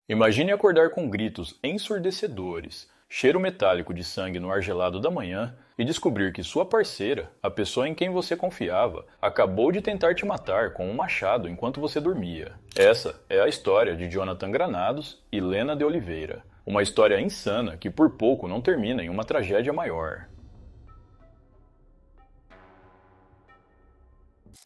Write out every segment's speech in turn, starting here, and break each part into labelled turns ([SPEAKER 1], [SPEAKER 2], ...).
[SPEAKER 1] Imagine acordar com gritos ensurdecedores, cheiro metálico de sangue no ar gelado da manhã e descobrir que sua parceira, a pessoa em quem você confiava, acabou de tentar te matar com um machado enquanto você dormia. Essa é a história de Jonathan Granados e Lena de Oliveira. Uma história insana que por pouco não termina em uma tragédia maior.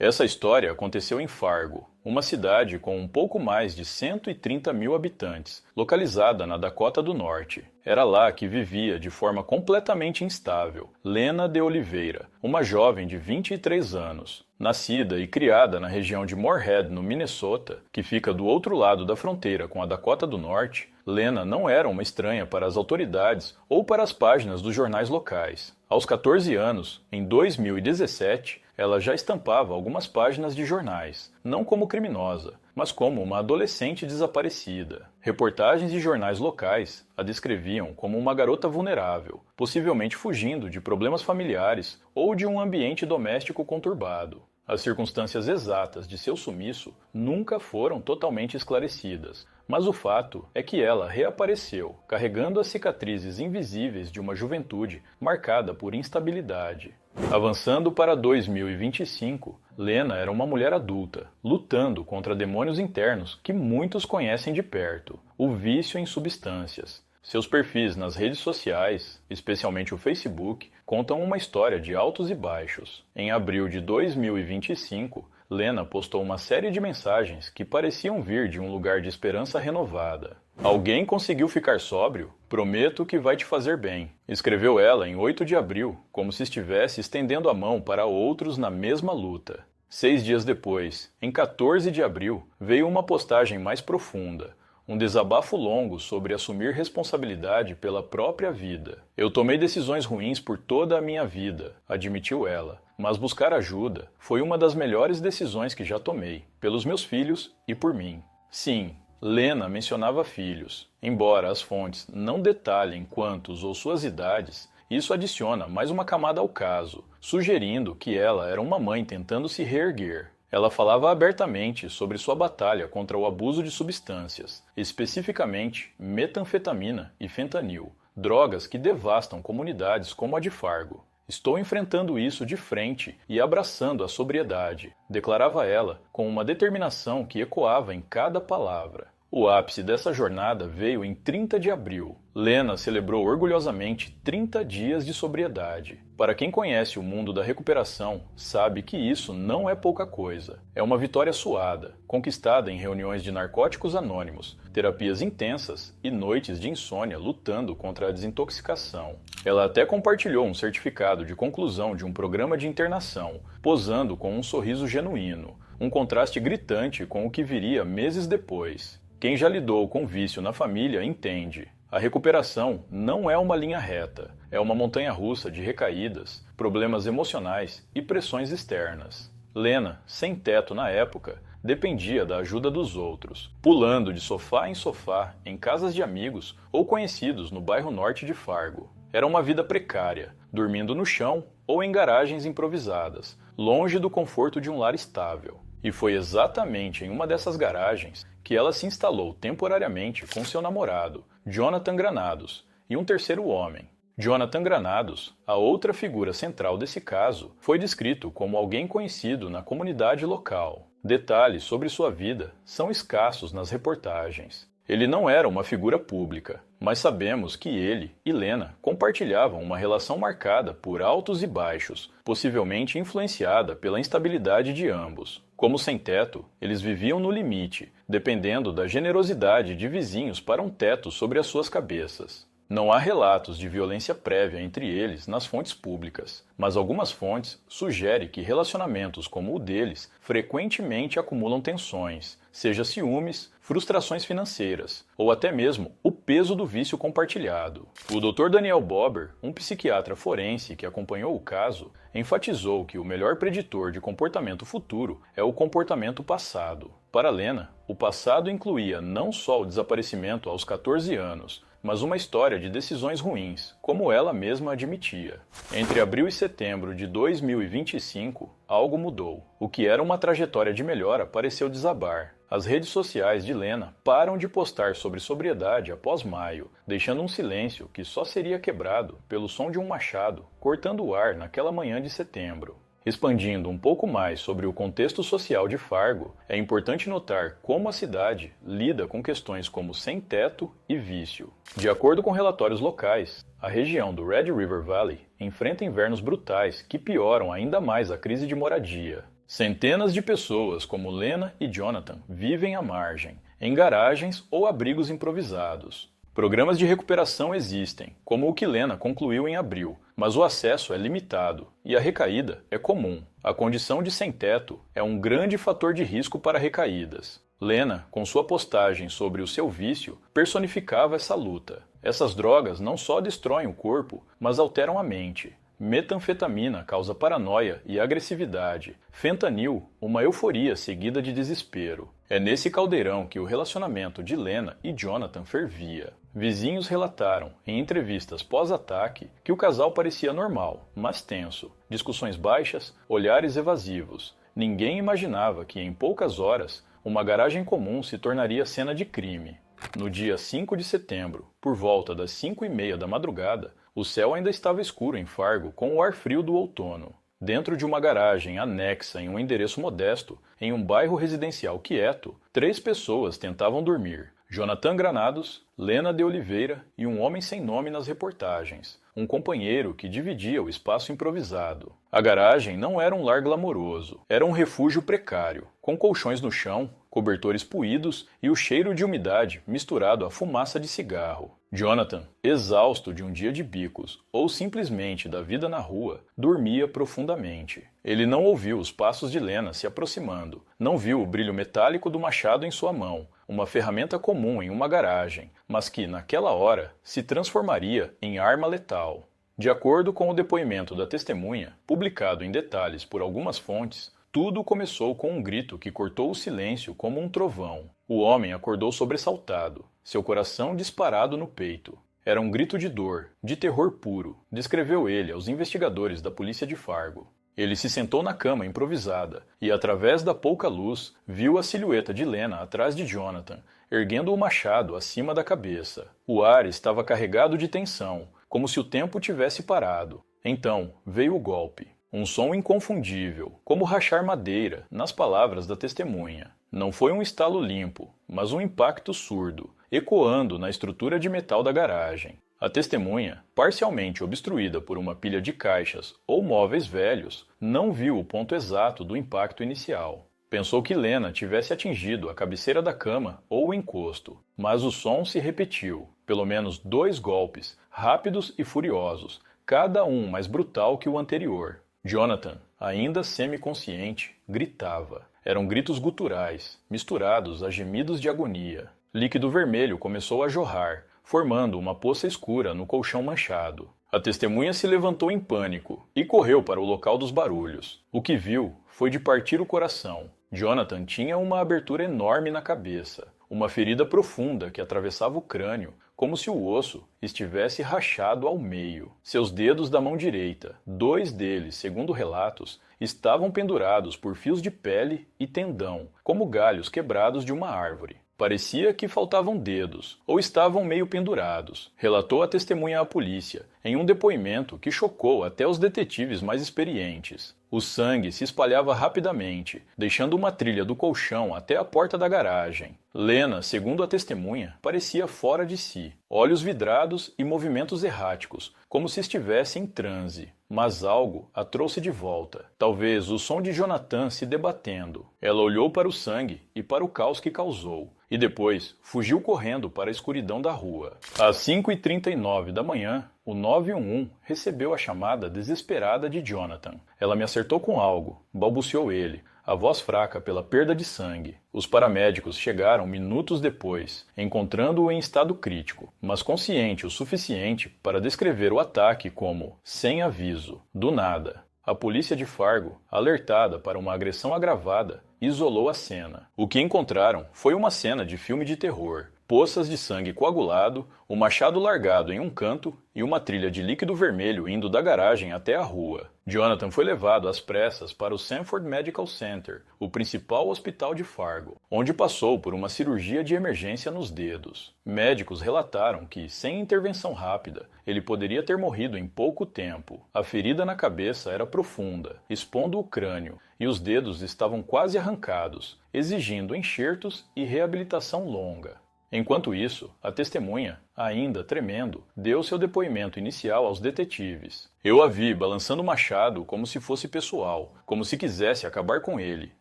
[SPEAKER 1] Essa história aconteceu em Fargo, uma cidade com um pouco mais de 130 mil habitantes, localizada na Dakota do Norte. Era lá que vivia de forma completamente instável Lena de Oliveira, uma jovem de 23 anos. Nascida e criada na região de Moorhead, no Minnesota, que fica do outro lado da fronteira com a Dakota do Norte, Lena não era uma estranha para as autoridades ou para as páginas dos jornais locais. Aos 14 anos, em 2017, ela já estampava algumas páginas de jornais, não como criminosa, mas como uma adolescente desaparecida. Reportagens de jornais locais a descreviam como uma garota vulnerável, possivelmente fugindo de problemas familiares ou de um ambiente doméstico conturbado. As circunstâncias exatas de seu sumiço nunca foram totalmente esclarecidas, mas o fato é que ela reapareceu, carregando as cicatrizes invisíveis de uma juventude marcada por instabilidade. Avançando para 2025, Lena era uma mulher adulta, lutando contra demônios internos que muitos conhecem de perto, o vício em substâncias. Seus perfis nas redes sociais, especialmente o Facebook, contam uma história de altos e baixos. Em abril de 2025, Lena postou uma série de mensagens que pareciam vir de um lugar de esperança renovada. "Alguém conseguiu ficar sóbrio? Prometo que vai te fazer bem", escreveu ela em 8 de abril, como se estivesse estendendo a mão para outros na mesma luta. 6 dias depois, em 14 de abril, veio uma postagem mais profunda. Um desabafo longo sobre assumir responsabilidade pela própria vida. "Eu tomei decisões ruins por toda a minha vida", admitiu ela, "mas buscar ajuda foi uma das melhores decisões que já tomei, pelos meus filhos e por mim." Sim, Lena mencionava filhos. Embora as fontes não detalhem quantos ou suas idades, isso adiciona mais uma camada ao caso, sugerindo que ela era uma mãe tentando se reerguer. Ela falava abertamente sobre sua batalha contra o abuso de substâncias, especificamente metanfetamina e fentanil, drogas que devastam comunidades como a de Fargo. "Estou enfrentando isso de frente e abraçando a sobriedade", declarava ela, com uma determinação que ecoava em cada palavra. O ápice dessa jornada veio em 30 de abril. Lena celebrou orgulhosamente 30 dias de sobriedade. Para quem conhece o mundo da recuperação, sabe que isso não é pouca coisa. É uma vitória suada, conquistada em reuniões de narcóticos anônimos, terapias intensas e noites de insônia lutando contra a desintoxicação. Ela até compartilhou um certificado de conclusão de um programa de internação, posando com um sorriso genuíno, um contraste gritante com o que viria meses depois. Quem já lidou com vício na família entende. A recuperação não é uma linha reta, é uma montanha-russa de recaídas, problemas emocionais e pressões externas. Lena, sem teto na época, dependia da ajuda dos outros, pulando de sofá em sofá em casas de amigos ou conhecidos no bairro norte de Fargo. Era uma vida precária, dormindo no chão ou em garagens improvisadas, longe do conforto de um lar estável. E foi exatamente em uma dessas garagens que ela se instalou temporariamente com seu namorado, Jonathan Granados, e um terceiro homem. Jonathan Granados, a outra figura central desse caso, foi descrito como alguém conhecido na comunidade local. Detalhes sobre sua vida são escassos nas reportagens. Ele não era uma figura pública, mas sabemos que ele e Lena compartilhavam uma relação marcada por altos e baixos, possivelmente influenciada pela instabilidade de ambos. Como sem-teto, eles viviam no limite, dependendo da generosidade de vizinhos para um teto sobre as suas cabeças. Não há relatos de violência prévia entre eles nas fontes públicas, mas algumas fontes sugerem que relacionamentos como o deles frequentemente acumulam tensões, seja ciúmes, frustrações financeiras, ou até mesmo o peso do vício compartilhado. O Dr. Daniel Bober, um psiquiatra forense que acompanhou o caso, enfatizou que o melhor preditor de comportamento futuro é o comportamento passado. Para Lena, o passado incluía não só o desaparecimento aos 14 anos, mas uma história de decisões ruins, como ela mesma admitia. Entre abril e setembro de 2025, algo mudou. O que era uma trajetória de melhora pareceu desabar. as redes sociais de Lena param de postar sobre sobriedade após maio, deixando um silêncio que só seria quebrado pelo som de um machado cortando o ar naquela manhã de setembro. Expandindo um pouco mais sobre o contexto social de Fargo, é importante notar como a cidade lida com questões como sem-teto e vício. De acordo com relatórios locais, a região do Red River Valley enfrenta invernos brutais que pioram ainda mais a crise de moradia. Centenas de pessoas como Lena e Jonathan vivem à margem, em garagens ou abrigos improvisados. Programas de recuperação existem, como o que Lena concluiu em abril, mas o acesso é limitado e a recaída é comum. A condição de sem-teto é um grande fator de risco para recaídas. Lena, com sua postagem sobre o seu vício, personificava essa luta. Essas drogas não só destroem o corpo, mas alteram a mente. Metanfetamina causa paranoia e agressividade. Fentanil, uma euforia seguida de desespero. É nesse caldeirão que o relacionamento de Lena e Jonathan fervia. Vizinhos relataram, em entrevistas pós-ataque, que o casal parecia normal, mas tenso. Discussões baixas, olhares evasivos. Ninguém imaginava que, em poucas horas, uma garagem comum se tornaria cena de crime. No dia 5 de setembro, por volta das 5h30 da madrugada, o céu ainda estava escuro em Fargo com o ar frio do outono. Dentro de uma garagem anexa em um endereço modesto, em um bairro residencial quieto, 3 pessoas tentavam dormir. Jonathan Granados, Lena de Oliveira e um homem sem nome nas reportagens, um companheiro que dividia o espaço improvisado. A garagem não era um lar glamouroso, era um refúgio precário, com colchões no chão, cobertores puídos e o cheiro de umidade misturado à fumaça de cigarro. Jonathan, exausto de um dia de bicos ou simplesmente da vida na rua, dormia profundamente. Ele não ouviu os passos de Lena se aproximando, não viu o brilho metálico do machado em sua mão, uma ferramenta comum em uma garagem, mas que, naquela hora, se transformaria em arma letal. De acordo com o depoimento da testemunha, publicado em detalhes por algumas fontes, tudo começou com um grito que cortou o silêncio como um trovão. O homem acordou sobressaltado, seu coração disparado no peito. Era um grito de dor, de terror puro, descreveu ele aos investigadores da polícia de Fargo. Ele se sentou na cama improvisada e, através da pouca luz, viu a silhueta de Lena atrás de Jonathan, erguendo o machado acima da cabeça. O ar estava carregado de tensão, como se o tempo tivesse parado. Então, veio o golpe. Um som inconfundível, como rachar madeira, nas palavras da testemunha. Não foi um estalo limpo, mas um impacto surdo, ecoando na estrutura de metal da garagem. A testemunha, parcialmente obstruída por uma pilha de caixas ou móveis velhos, não viu o ponto exato do impacto inicial. Pensou que Lena tivesse atingido a cabeceira da cama ou o encosto, mas o som se repetiu. Pelo menos 2 golpes, rápidos e furiosos, cada um mais brutal que o anterior. Jonathan, ainda semiconsciente, gritava. Eram gritos guturais, misturados a gemidos de agonia. Líquido vermelho começou a jorrar, formando uma poça escura no colchão manchado. A testemunha se levantou em pânico e correu para o local dos barulhos. O que viu foi de partir o coração. Jonathan tinha uma abertura enorme na cabeça, uma ferida profunda que atravessava o crânio, como se o osso estivesse rachado ao meio. Seus dedos da mão direita, 2 deles, segundo relatos, estavam pendurados por fios de pele e tendão, como galhos quebrados de uma árvore. Parecia que faltavam dedos, ou estavam meio pendurados, relatou a testemunha à polícia, em um depoimento que chocou até os detetives mais experientes. O sangue se espalhava rapidamente, deixando uma trilha do colchão até a porta da garagem. Lena, segundo a testemunha, parecia fora de si, olhos vidrados e movimentos erráticos, como se estivesse em transe. Mas algo a trouxe de volta. Talvez o som de Jonathan se debatendo. Ela olhou para o sangue e para o caos que causou, e depois fugiu correndo para a escuridão da rua. Às 5h39 da manhã, o 911 recebeu a chamada desesperada de Jonathan. Ela me acertou com algo, balbuciou ele, a voz fraca pela perda de sangue. Os paramédicos chegaram minutos depois, encontrando-o em estado crítico, mas consciente o suficiente para descrever o ataque como sem aviso, do nada. A polícia de Fargo, alertada para uma agressão agravada, isolou a cena. O que encontraram foi uma cena de filme de terror. poças de sangue coagulado, o machado largado em um canto e uma trilha de líquido vermelho indo da garagem até a rua. Jonathan foi levado às pressas para o Sanford Medical Center, o principal hospital de Fargo, onde passou por uma cirurgia de emergência nos dedos. Médicos relataram que, sem intervenção rápida, ele poderia ter morrido em pouco tempo. A ferida na cabeça era profunda, expondo o crânio, e os dedos estavam quase arrancados, exigindo enxertos e reabilitação longa. Enquanto isso, a testemunha, ainda tremendo, deu seu depoimento inicial aos detetives. Eu a vi balançando o machado como se fosse pessoal, como se quisesse acabar com ele,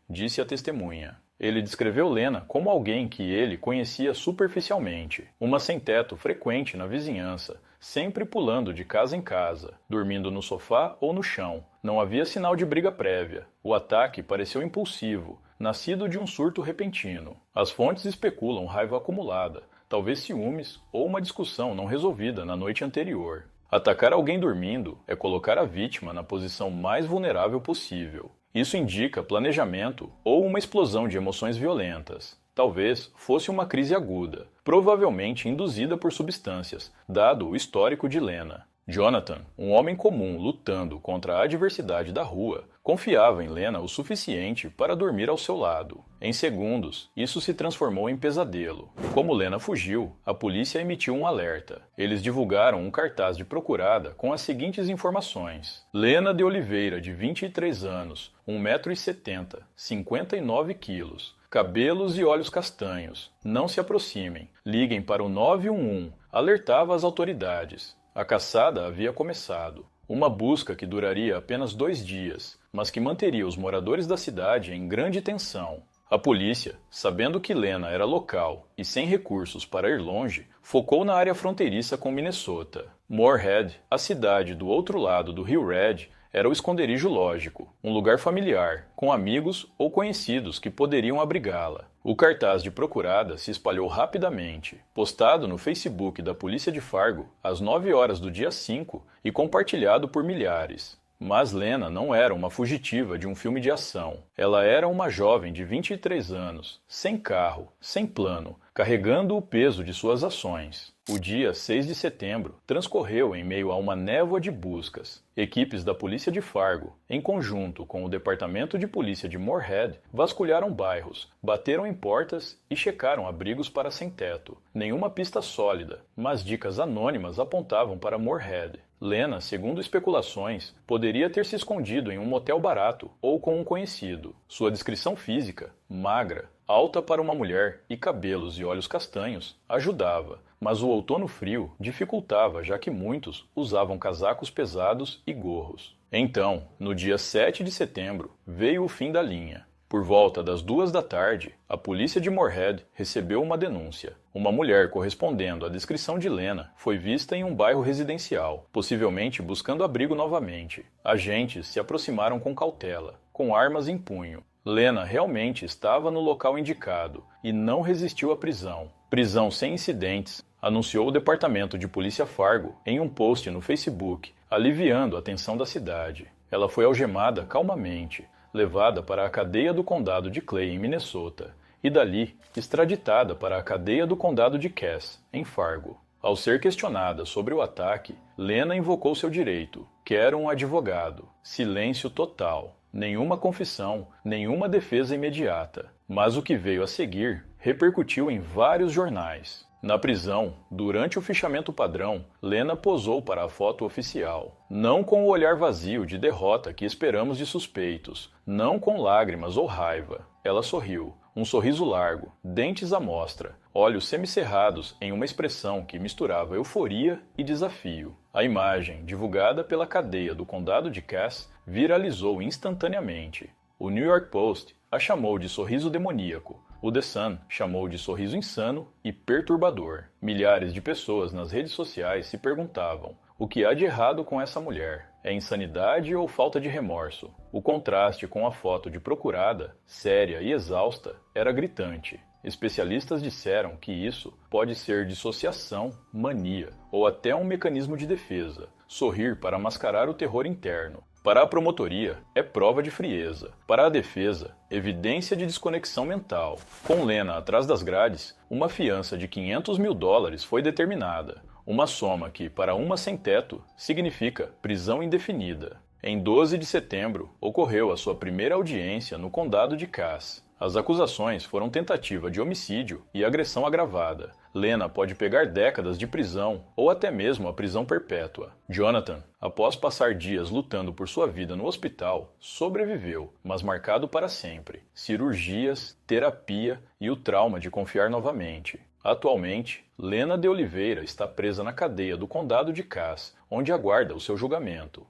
[SPEAKER 1] disse a testemunha. Ele descreveu Lena como alguém que ele conhecia superficialmente, uma sem-teto frequente na vizinhança, sempre pulando de casa em casa, dormindo no sofá ou no chão. Não havia sinal de briga prévia. O ataque pareceu impulsivo, nascido de um surto repentino. As fontes especulam raiva acumulada, talvez ciúmes ou uma discussão não resolvida na noite anterior. Atacar alguém dormindo é colocar a vítima na posição mais vulnerável possível. Isso indica planejamento ou uma explosão de emoções violentas. Talvez fosse uma crise aguda, provavelmente induzida por substâncias, dado o histórico de Lena. Jonathan, um homem comum lutando contra a adversidade da rua, confiava em Lena o suficiente para dormir ao seu lado. Em segundos, isso se transformou em pesadelo. Como Lena fugiu, a polícia emitiu um alerta. Eles divulgaram um cartaz de procurada com as seguintes informações. Lena de Oliveira, de 23 anos, 1,70 m, 59 quilos. Cabelos e olhos castanhos. Não se aproximem. Liguem para o 911. Alertava as autoridades. A caçada havia começado. Uma busca que duraria apenas 2 dias, mas que manteria os moradores da cidade em grande tensão. A polícia, sabendo que Lena era local e sem recursos para ir longe, focou na área fronteiriça com Minnesota. Moorhead, a cidade do outro lado do Rio Red, era o esconderijo lógico, um lugar familiar, com amigos ou conhecidos que poderiam abrigá-la. O cartaz de procurada se espalhou rapidamente, postado no Facebook da Polícia de Fargo às 9 horas do dia 5 e compartilhado por milhares. Mas Lena não era uma fugitiva de um filme de ação. Ela era uma jovem de 23 anos, sem carro, sem plano, carregando o peso de suas ações. O dia 6 de setembro transcorreu em meio a uma névoa de buscas. Equipes da Polícia de Fargo, em conjunto com o Departamento de Polícia de Moorhead, vasculharam bairros, bateram em portas e checaram abrigos para sem-teto. Nenhuma pista sólida, mas dicas anônimas apontavam para Moorhead. Lena, segundo especulações, poderia ter se escondido em um motel barato ou com um conhecido. Sua descrição física, magra, alta para uma mulher e cabelos e olhos castanhos, ajudava, mas o outono frio dificultava, já que muitos usavam casacos pesados e gorros. Então, no dia 7 de setembro, veio o fim da linha. Por volta das 2 da tarde, a polícia de Moorhead recebeu uma denúncia. Uma mulher correspondendo à descrição de Lena foi vista em um bairro residencial, possivelmente buscando abrigo novamente. Agentes se aproximaram com cautela, com armas em punho. Lena realmente estava no local indicado e não resistiu à prisão. Prisão sem incidentes, anunciou o Departamento de Polícia Fargo em um post no Facebook, aliviando a tensão da cidade. Ela foi algemada calmamente, levada para a cadeia do condado de Clay, em Minnesota, e dali extraditada para a cadeia do condado de Cass, em Fargo. Ao ser questionada sobre o ataque, Lena invocou seu direito. Quero um advogado. Silêncio total. Nenhuma confissão, nenhuma defesa imediata. Mas o que veio a seguir repercutiu em vários jornais. Na prisão, durante o fichamento padrão, Lena posou para a foto oficial. Não com o olhar vazio de derrota que esperamos de suspeitos, não com lágrimas ou raiva. Ela sorriu, um sorriso largo, dentes à mostra, olhos semicerrados em uma expressão que misturava euforia e desafio. A imagem, divulgada pela cadeia do condado de Cass, viralizou instantaneamente. O New York Post a chamou de sorriso demoníaco. O The Sun chamou de sorriso insano e perturbador. Milhares de pessoas nas redes sociais se perguntavam: o que há de errado com essa mulher? É insanidade ou falta de remorso? O contraste com a foto de procurada, séria e exausta, era gritante. Especialistas disseram que isso pode ser dissociação, mania ou até um mecanismo de defesa, sorrir para mascarar o terror interno. Para a promotoria, é prova de frieza. Para a defesa, evidência de desconexão mental. Com Lena atrás das grades, uma fiança de US$ 500 mil foi determinada. Uma soma que, para uma sem-teto, significa prisão indefinida. Em 12 de setembro, ocorreu a sua primeira audiência no condado de Cass. As acusações foram tentativa de homicídio e agressão agravada. Lena pode pegar décadas de prisão ou até mesmo a prisão perpétua. Jonathan, após passar dias lutando por sua vida no hospital, sobreviveu, mas marcado para sempre. Cirurgias, terapia e o trauma de confiar novamente. Atualmente, Lena de Oliveira está presa na cadeia do condado de Cass, onde aguarda o seu julgamento.